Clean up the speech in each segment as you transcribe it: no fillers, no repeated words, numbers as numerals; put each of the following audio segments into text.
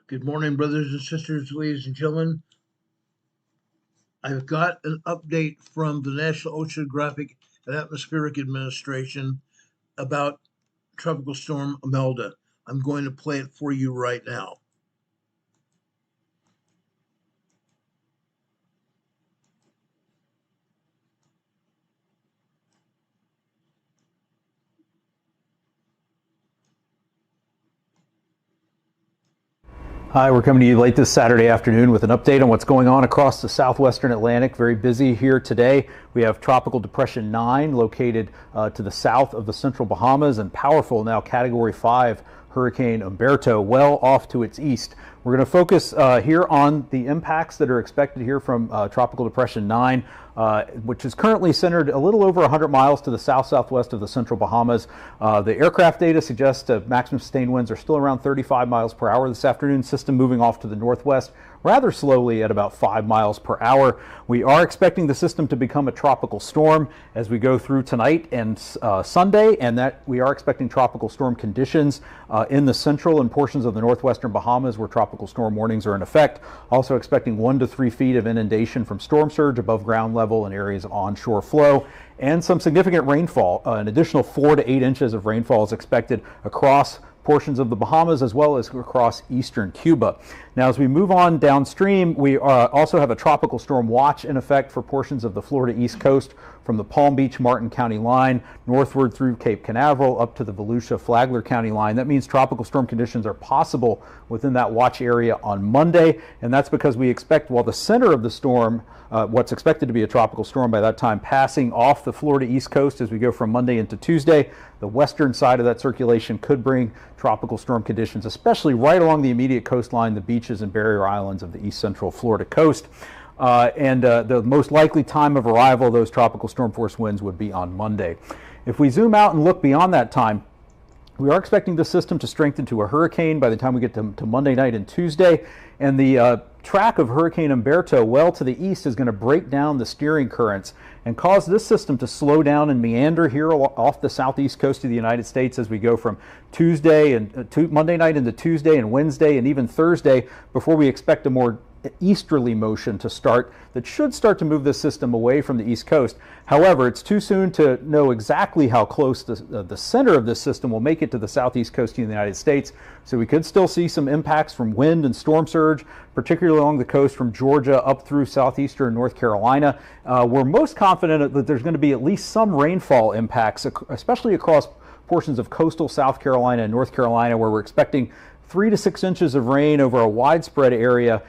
Good morning, brothers and sisters, ladies and gentlemen. I've got an update from the National Oceanographic and Atmospheric Administration about Tropical Storm Imelda. I'm going to play it for you right now. Hi, we're coming to you late this Saturday afternoon with an update on what's going on across the southwestern Atlantic. Very busy here today. We have Tropical Depression 9 located to the south of the central Bahamas, and powerful now Category 5 Hurricane Umberto well off to its east. We're going to focus here on the impacts that are expected here from Tropical Depression 9, which is currently centered a little over 100 miles to the south-southwest of the central Bahamas. The aircraft data suggests maximum sustained winds are still around 35 miles per hour this afternoon. System moving off to the northwest rather slowly at about 5 miles per hour. We are expecting the system to become a tropical storm as we go through tonight and Sunday, and that we are expecting tropical storm conditions in the central and portions of the northwestern Bahamas where tropical storm warnings are in effect. Also expecting 1 to 3 feet of inundation from storm surge above ground level in areas of onshore flow, and some significant rainfall. An additional 4 to 8 inches of rainfall is expected across portions of the Bahamas as well as across eastern Cuba. Now, as we move on downstream, we also have a tropical storm watch in effect for portions of the Florida East Coast from the Palm Beach Martin County line northward through Cape Canaveral up to the Volusia Flagler County line. That means tropical storm conditions are possible within that watch area on Monday, and that's because we expect, while the center of the storm, what's expected to be a tropical storm by that time, passing off the Florida East Coast as we go from Monday into Tuesday, the western side of that circulation could bring tropical storm conditions, especially right along the immediate coastline, the beaches and barrier islands of the east central Florida coast. The most likely time of arrival of those tropical storm force winds would be on Monday. If we zoom out and look beyond that time, we are expecting the system to strengthen to a hurricane by the time we get to Monday night and Tuesday, and the track of Hurricane Umberto well to the east is going to break down the steering currents and cause this system to slow down and meander here off the southeast coast of the United States as we go from Tuesday and Monday night into Tuesday and Wednesday and even Thursday, before we expect a more easterly motion to start that should start to move this system away from the east coast. However, it's too soon to know exactly how close the center of this system will make it to the southeast coast of the United States. So we could still see some impacts from wind and storm surge, particularly along the coast from Georgia up through southeastern North Carolina. We're most confident that there's going to be at least some rainfall impacts, especially across portions of coastal South Carolina and North Carolina, where we're expecting 3 to 6 inches of rain over a widespread area,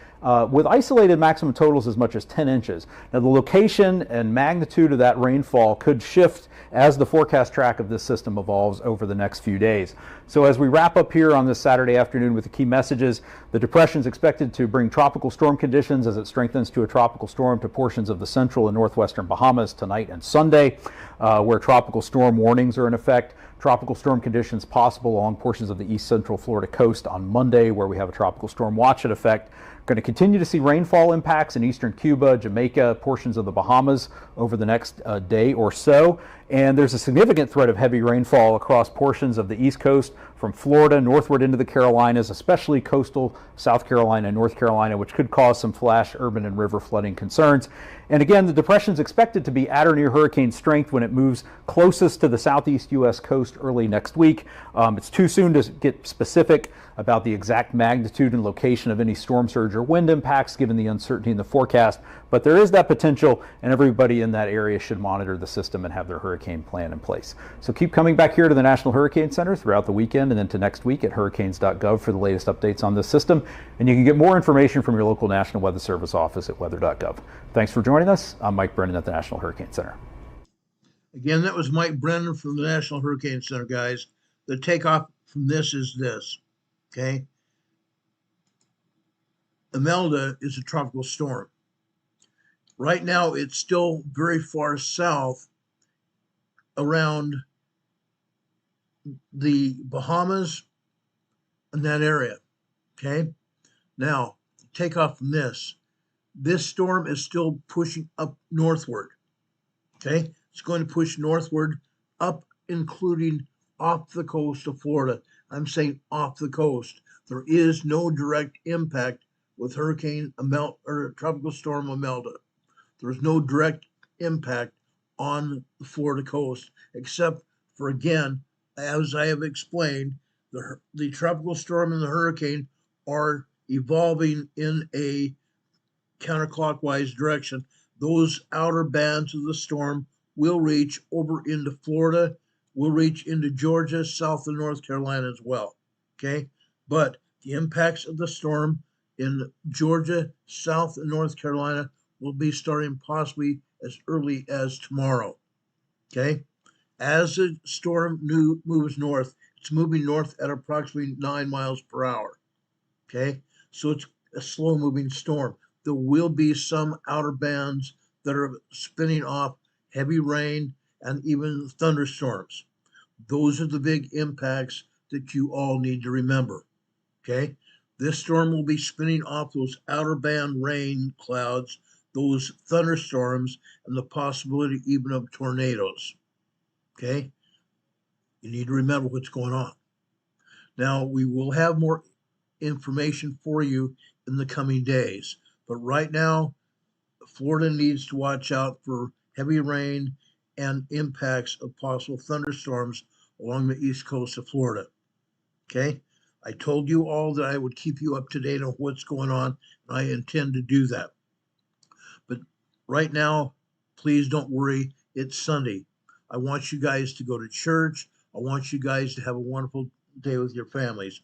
with isolated maximum totals as much as 10 inches. Now, the location and magnitude of that rainfall could shift as the forecast track of this system evolves over the next few days. So as we wrap up here on this Saturday afternoon with the key messages, the depression is expected to bring tropical storm conditions as it strengthens to a tropical storm to portions of the central and northwestern Bahamas tonight and Sunday, where tropical storm warnings are in effect. Tropical storm conditions possible along portions of the east central Florida coast on Monday, where we have a tropical storm watch in effect. Going to continue to see rainfall impacts in eastern Cuba, Jamaica, portions of the Bahamas over the next day or so. And there's a significant threat of heavy rainfall across portions of the east coast from Florida northward into the Carolinas, especially coastal South Carolina and North Carolina, which could cause some flash urban and river flooding concerns. And again, the depression is expected to be at or near hurricane strength when it moves closest to the southeast U.S. coast early next week. It's too soon to get specific about the exact magnitude and location of any storm surge or wind impacts given the uncertainty in the forecast, but there is that potential, and everybody in that area should monitor the system and have their hurricane plan in place. So keep coming back here to the National Hurricane Center throughout the weekend and into next week at hurricanes.gov for the latest updates on this system, and you can get more information from your local National Weather Service office at weather.gov. Thanks for joining us. I'm Mike Brennan at the National Hurricane Center. Again, that was Mike Brennan from the National Hurricane Center, guys. The takeoff from this is this. Okay, Imelda is a tropical storm. Right now, it's still very far south around the Bahamas and that area. Okay, now takeoff from this. This storm is still pushing up northward. Okay, it's going to push northward up, including off the coast of Florida. I'm saying off the coast. There is no direct impact with Hurricane Imelda or Tropical Storm Imelda. There's no direct impact on the Florida coast, except for, again, as I have explained, the tropical storm and the hurricane are evolving in a counterclockwise direction. Those outer bands of the storm will reach over into Florida, will reach into Georgia, South and North Carolina as well. Okay. But the impacts of the storm in Georgia, South and North Carolina will be starting possibly as early as tomorrow. Okay. As the storm moves north, it's moving north at approximately 9 miles per hour. Okay. So it's a slow moving storm. There will be some outer bands that are spinning off heavy rain and even thunderstorms. Those are the big impacts that you all need to remember. Okay. This storm will be spinning off those outer band rain clouds, those thunderstorms, and the possibility even of tornadoes. Okay. You need to remember what's going on. Now, we will have more information for you in the coming days. But right now, Florida needs to watch out for heavy rain and impacts of possible thunderstorms along the east coast of Florida. Okay? I told you all that I would keep you up to date on what's going on, and I intend to do that. But right now, please don't worry. It's Sunday. I want you guys to go to church. I want you guys to have a wonderful day with your families.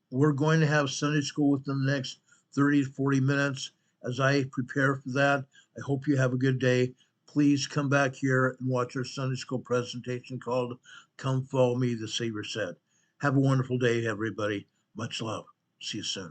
We're going to have Sunday school within the next 30 to 40 minutes. As I prepare for that, I hope you have a good day. Please come back here and watch our Sunday school presentation called Come Follow Me, the Savior Said. Have a wonderful day, everybody. Much love. See you soon.